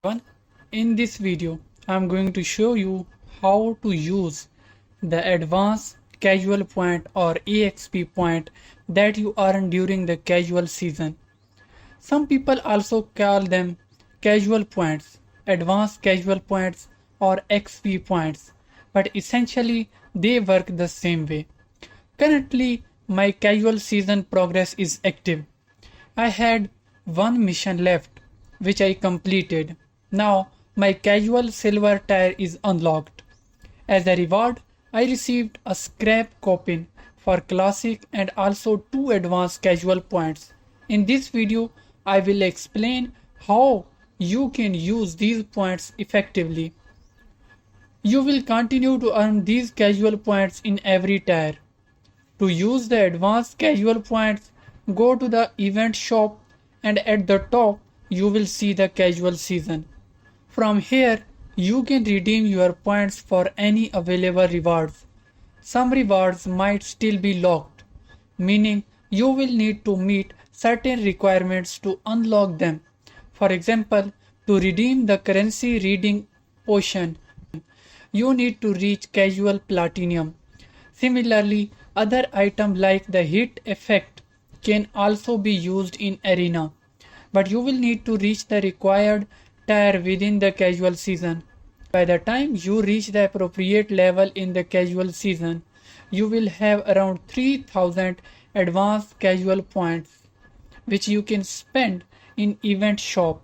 everyone. In this video, I'm going to show you how to use the advanced casual point or EXP point that you earn during the casual season. Some people also call them casual points, advanced casual points or XP points, but essentially they work the same way. Currently, my casual season progress is active. I had one mission left, which I completed. Now, my casual silver tier is unlocked. As a reward, I received a scrap coupon for classic and also 2 advanced casual points. In this video, I will explain how you can use these points effectively. You will continue to earn these casual points in every tier. To use the advanced casual points, go to the event shop and at the top you will see the casual season. From here you can redeem your points for any available rewards. Some rewards might still be locked, meaning you will need to meet certain requirements to unlock them. For example, to redeem the currency reading potion, you need to reach casual platinum. Similarly, other items like the hit effect can also be used in arena, but you will need to reach the required tier within the casual season. By the time you reach the appropriate level in the casual season, you will have around 3000 advanced casual points which you can spend in event shop.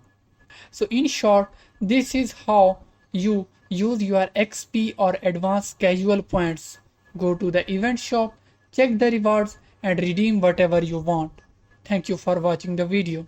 So in short, this is how you use your XP or advanced casual points. Go to the event shop, check the rewards and redeem whatever you want. Thank you for watching the video.